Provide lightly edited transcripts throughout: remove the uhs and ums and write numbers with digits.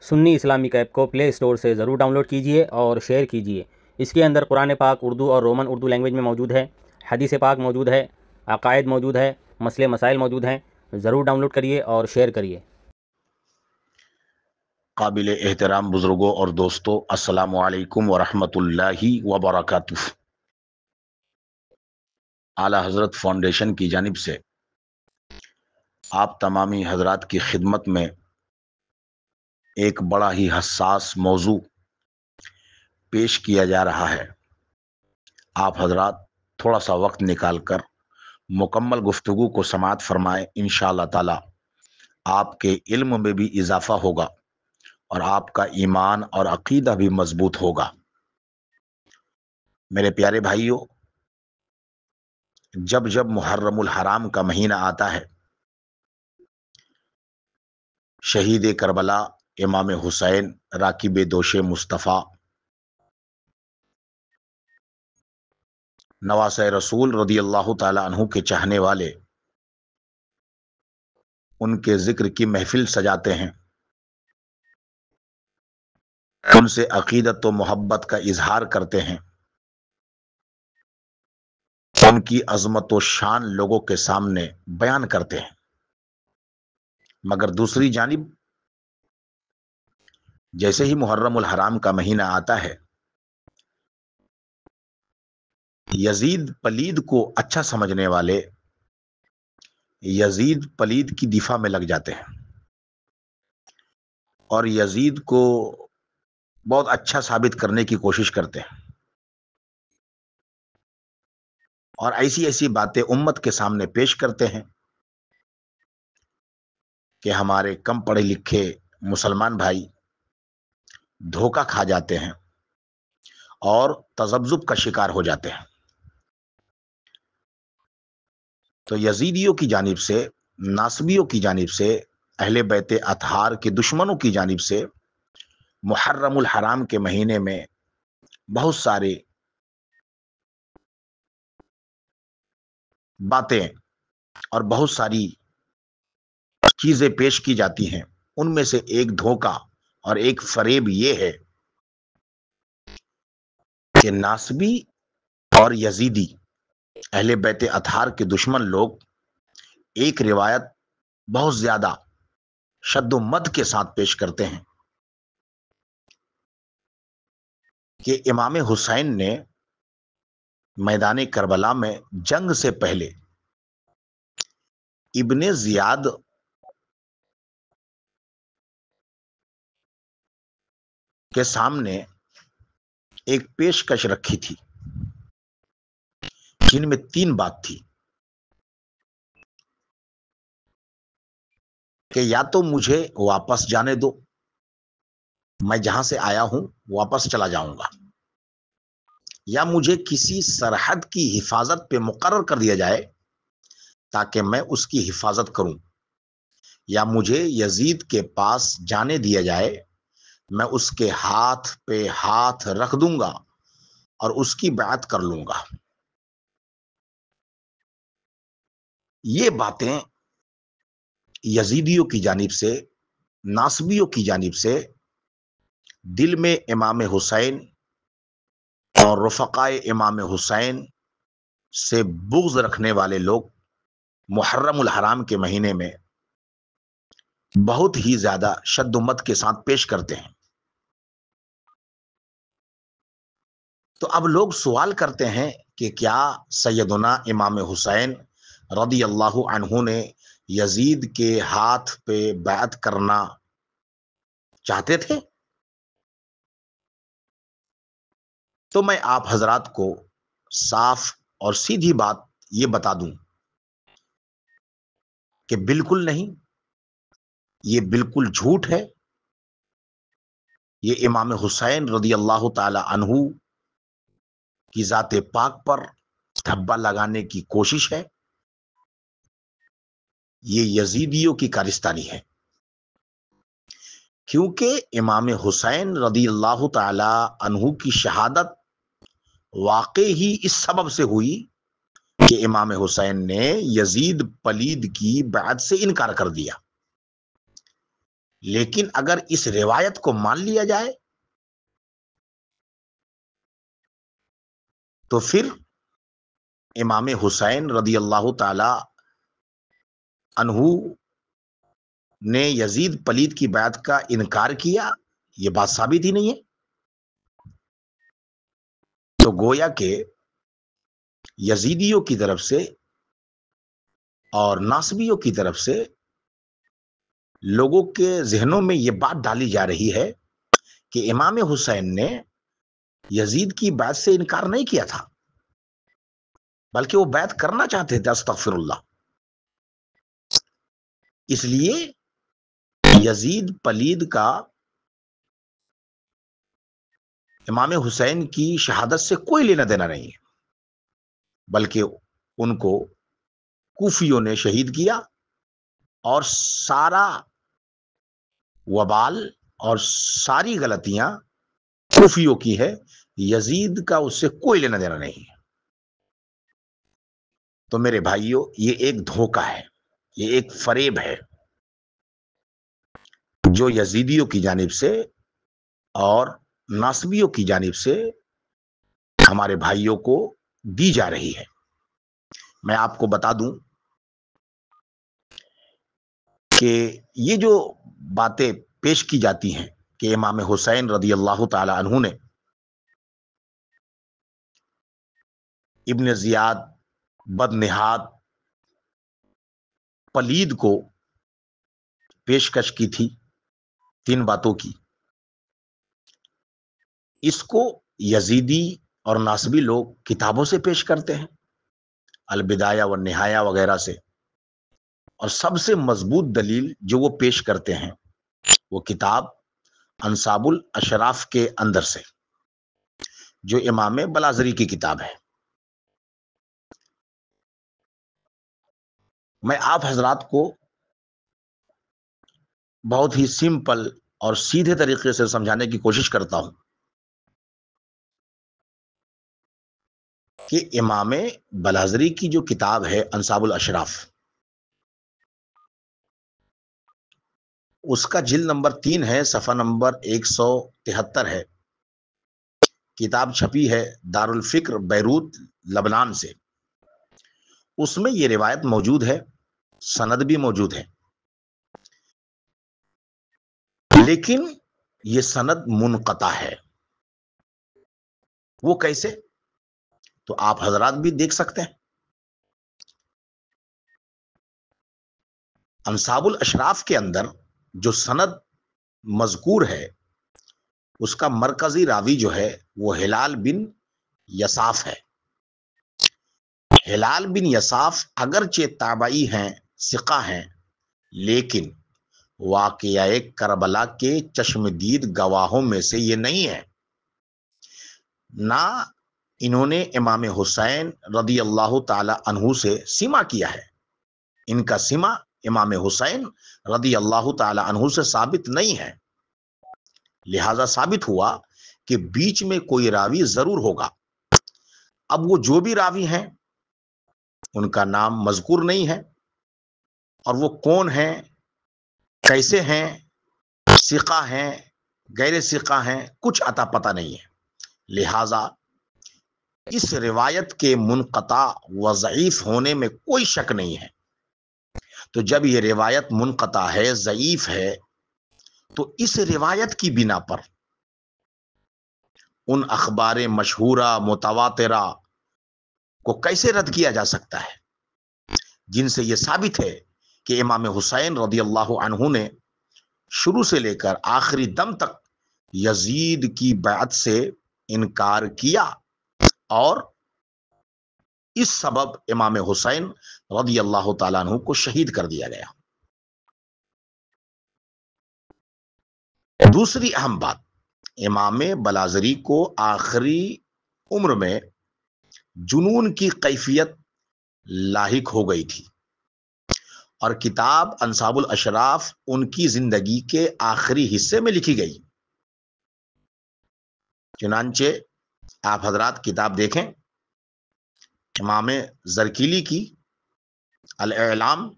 سنی Islamic app کو پلے store سے ضرور ڈاؤن لوڈ کیجئے اور شیئر کیجئے۔ اس کے اندر قرآن پاک اردو اور رومن اردو لینگویج میں موجود ہے، حدیث پاک موجود ہے، عقائد موجود ہے، مسئلے مسائل موجود ہیں۔ ضرور ڈاؤن لوڈ کریے اور شیئر کریے۔ قابل احترام بزرگوں اور دوستوں، السلام علیکم ورحمۃ اللہ وبرکاتہ۔ اعلی حضرت فاؤنڈیشن کی جانب سے آپ تمامی حضرات کی خدمت میں ایک بڑا ہی حساس موضوع پیش کیا جا رہا ہے۔ آپ حضرات تھوڑا سا وقت نکال کر مکمل گفتگو کو سماعت فرمائیں، انشاءاللہ تعالی آپ کے علم میں بھی اضافہ ہوگا اور آپ کا ایمان اور عقیدہ بھی مضبوط ہوگا۔ میرے پیارے بھائیوں، جب جب محرم الحرام کا مہینہ آتا ہے، شہید کربلا امام حسین راکب دوش مصطفیٰ نواسۂ رسول رضی اللہ تعالی عنہ کے چاہنے والے ان کے ذکر کی محفل سجاتے ہیں، ان سے عقیدت و محبت کا اظہار کرتے ہیں، ان کی عظمت و شان لوگوں کے سامنے بیان کرتے ہیں، مگر دوسری جانب جیسے ہی محرم الحرام کا مہینہ آتا ہے، یزید پلید کو اچھا سمجھنے والے یزید پلید کی دفاع میں لگ جاتے ہیں اور یزید کو بہت اچھا ثابت کرنے کی کوشش کرتے ہیں، اور ایسی ایسی باتیں امت کے سامنے پیش کرتے ہیں کہ ہمارے کم پڑھے لکھے مسلمان بھائی دھوکہ کھا جاتے ہیں اور تذبذب کا شکار ہو جاتے ہیں۔ تو یزیدیوں کی جانب سے، ناصبیوں کی جانب سے، اہل بیت اطہار کے دشمنوں کی جانب سے محرم الحرام کے مہینے میں بہت سارے باتیں اور بہت ساری چیزیں پیش کی جاتی ہیں۔ ان میں سے ایک دھوکہ اور ایک فریب یہ ہے کہ ناصبی اور یزیدی، اہل بیت اطہار کے دشمن لوگ ایک روایت بہت زیادہ شد و مد کے ساتھ پیش کرتے ہیں کہ امام حسین نے میدان کربلا میں جنگ سے پہلے ابن زیاد کے سامنے ایک پیشکش رکھی تھی، جن میں 3 بات تھی کہ یا تو مجھے واپس جانے دو، میں جہاں سے آیا ہوں واپس چلا جاؤں گا، یا مجھے کسی سرحد کی حفاظت پہ مقرر کر دیا جائے تاکہ میں اس کی حفاظت کروں، یا مجھے یزید کے پاس جانے دیا جائے، میں اس کے ہاتھ پہ ہاتھ رکھ دوں گا اور اس کی بیعت کر لوں گا۔ یہ باتیں یزیدیوں کی جانب سے، ناصبیوں کی جانب سے دل میں امام حسین اور رفقائے امام حسین سے بغض رکھنے والے لوگ محرم الحرام کے مہینے میں بہت ہی زیادہ شد و مد کے ساتھ پیش کرتے ہیں۔ تو اب لوگ سوال کرتے ہیں کہ کیا سیدنا امام حسین رضی اللہ عنہ نے یزید کے ہاتھ پہ بیعت کرنا چاہتے تھے؟ تو میں آپ حضرات کو صاف اور سیدھی بات یہ بتا دوں کہ بالکل نہیں، یہ بالکل جھوٹ ہے۔ یہ امام حسین رضی اللہ تعالی عنہ کی ذات پاک پر دھبا لگانے کی کوشش ہے، یہ یزیدیوں کی کارستانی ہے، کیونکہ امام حسین رضی اللہ تعالی عنہ کی شہادت واقع ہی اس سبب سے ہوئی کہ امام حسین نے یزید پلید کی بیعت سے انکار کر دیا۔ لیکن اگر اس روایت کو مان لیا جائے تو پھر امام حسین رضی اللہ تعالی عنہ نے یزید پلید کی بیعت کا انکار کیا، یہ بات ثابت ہی نہیں ہے۔ تو گویا کہ یزیدیوں کی طرف سے اور ناصبیوں کی طرف سے لوگوں کے ذہنوں میں یہ بات ڈالی جا رہی ہے کہ امام حسین نے یزید کی بیعت سے انکار نہیں کیا تھا، بلکہ وہ بیعت کرنا چاہتے تھے، استغفر اللہ۔ اس لیے یزید پلید کا امام حسین کی شہادت سے کوئی لینا دینا نہیں ہے، بلکہ ان کو کوفیوں نے شہید کیا، اور سارا وبال اور ساری غلطیاں کوفیوں کی ہے، یزید کا اس سے کوئی لینا دینا نہیں ہے۔ تو میرے بھائیوں، یہ ایک دھوکہ ہے، یہ ایک فریب ہے جو یزیدیوں کی جانب سے اور ناصبیوں کی جانب سے ہمارے بھائیوں کو دی جا رہی ہے۔ میں آپ کو بتا دوں کہ یہ جو باتیں پیش کی جاتی ہیں کہ امام حسین رضی اللہ تعالی عنہ نے ابن زیاد بدنہاد پلید کو پیشکش کی تھی 3 باتوں کی، اس کو یزیدی اور ناصبی لوگ کتابوں سے پیش کرتے ہیں، البدایہ والنہایہ وغیرہ سے، اور سب سے مضبوط دلیل جو وہ پیش کرتے ہیں وہ کتاب انصاب الاشراف کے اندر سے، جو امام بلازری کی کتاب ہے۔ میں آپ حضرات کو بہت ہی سمپل اور سیدھے طریقے سے سمجھانے کی کوشش کرتا ہوں کہ امام بلازری کی جو کتاب ہے انصاب الاشراف، اس کا جلد نمبر 3 ہے، صفحہ نمبر 173 ہے، کتاب چھپی ہے دارالفکر بیروت لبنان سے۔ اس میں یہ روایت موجود ہے، سند بھی موجود ہے، لیکن یہ سند منقطع ہے۔ وہ کیسے؟ تو آپ حضرات بھی دیکھ سکتے ہیں۔ انصاب الاشراف کے اندر جو سند مذکور ہے، اس کا مرکزی راوی جو ہے وہ ہلال بن یساف ہے۔ ہلال بن یساف اگرچہ تابعی ہیں، ثقہ ہیں، لیکن واقعہ کربلا کے چشمدید گواہوں میں سے یہ نہیں ہے۔ نہ انہوں نے امام حسین رضی اللہ تعالی عنہ سے سما کیا ہے، ان کا سما امام حسین رضی اللہ تعالی عنہ سے ثابت نہیں ہے، لہذا ثابت ہوا کہ بیچ میں کوئی راوی ضرور ہوگا۔ اب وہ جو بھی راوی ہیں ان کا نام مذکور نہیں ہے، اور وہ کون ہیں، کیسے ہیں، ثقہ ہیں، غیر ثقہ ہیں، کچھ عطا پتہ نہیں ہے۔ لہذا اس روایت کے منقطع و ضعیف ہونے میں کوئی شک نہیں ہے۔ تو جب یہ روایت منقطع ہے، ضعیف ہے، تو اس روایت کی بنا پر ان اخبار مشہورہ متواترہ کو کیسے رد کیا جا سکتا ہے جن سے یہ ثابت ہے کہ امام حسین رضی اللہ عنہ نے شروع سے لے کر آخری دم تک یزید کی بیعت سے انکار کیا، اور اس سبب امام حسین رضی اللہ تعالیٰ عنہ کو شہید کر دیا گیا۔ دوسری اہم بات، امام بلازری کو آخری عمر میں جنون کی کیفیت لاحق ہو گئی تھی، اور کتاب انصاب الاشراف ان کی زندگی کے آخری حصے میں لکھی گئی۔ چنانچہ آپ حضرات کتاب دیکھیں، امام زرکیلی کی الاعلام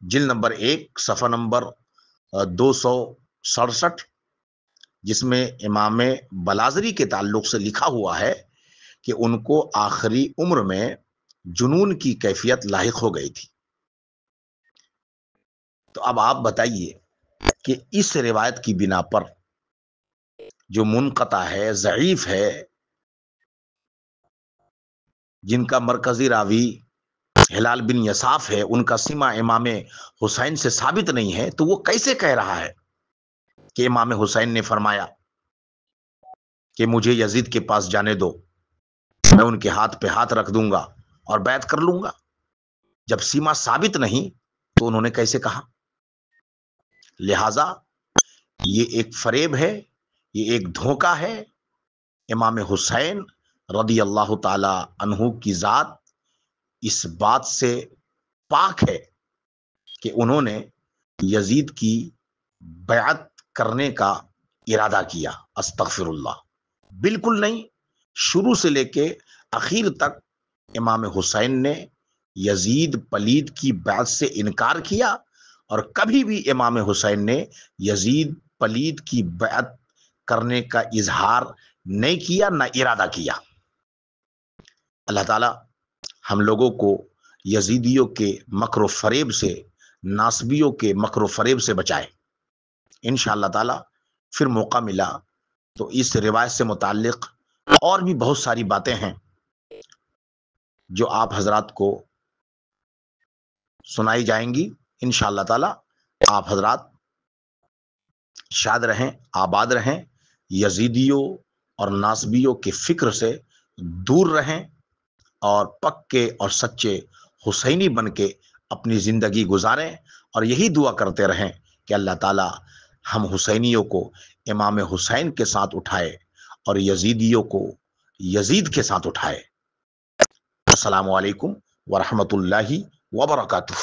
جلد نمبر 1 صفحہ نمبر 267، جس میں امام بلازری کے تعلق سے لکھا ہوا ہے کہ ان کو آخری عمر میں جنون کی کیفیت لاحق ہو گئی تھی۔ تو اب آپ بتائیے کہ اس روایت کی بنا پر جو منقطع ہے، ضعیف ہے، جن کا مرکزی راوی ہلال بن یساف ہے، ان کا سماع امام حسین سے ثابت نہیں ہے، تو وہ کیسے کہہ رہا ہے کہ امام حسین نے فرمایا کہ مجھے یزید کے پاس جانے دو، میں ان کے ہاتھ پہ ہاتھ رکھ دوں گا اور بیعت کر لوں گا؟ جب سیما ثابت نہیں تو انہوں نے کیسے کہا؟ لہذا یہ ایک فریب ہے، یہ ایک دھوکہ ہے۔ امام حسین رضی اللہ تعالی عنہ کی ذات اس بات سے پاک ہے کہ انہوں نے یزید کی بیعت کرنے کا ارادہ کیا، استغفر اللہ، بالکل نہیں۔ شروع سے لے کے اخیر تک امام حسین نے یزید پلید کی بیعت سے انکار کیا، اور کبھی بھی امام حسین نے یزید پلید کی بیعت کرنے کا اظہار نہیں کیا، نہ ارادہ کیا۔ اللہ تعالی ہم لوگوں کو یزیدیوں کے مکر و فریب سے، ناصبیوں کے مکر و فریب سے بچائے۔ انشاءاللہ تعالی پھر موقع ملا تو اس روایت سے متعلق اور بھی بہت ساری باتیں ہیں جو آپ حضرات کو سنائی جائیں گی۔ انشاءاللہ تعالی آپ حضرات شاد رہیں، آباد رہیں، یزیدیوں اور ناصبیوں کے فکر سے دور رہیں، اور پکے اور سچے حسینی بن کے اپنی زندگی گزاریں، اور یہی دعا کرتے رہیں کہ اللہ تعالی ہم حسینیوں کو امام حسین کے ساتھ اٹھائے اور یزیدیوں کو یزید کے ساتھ اٹھائے۔ السلام علیکم ورحمۃ اللہ وبرکاتہ۔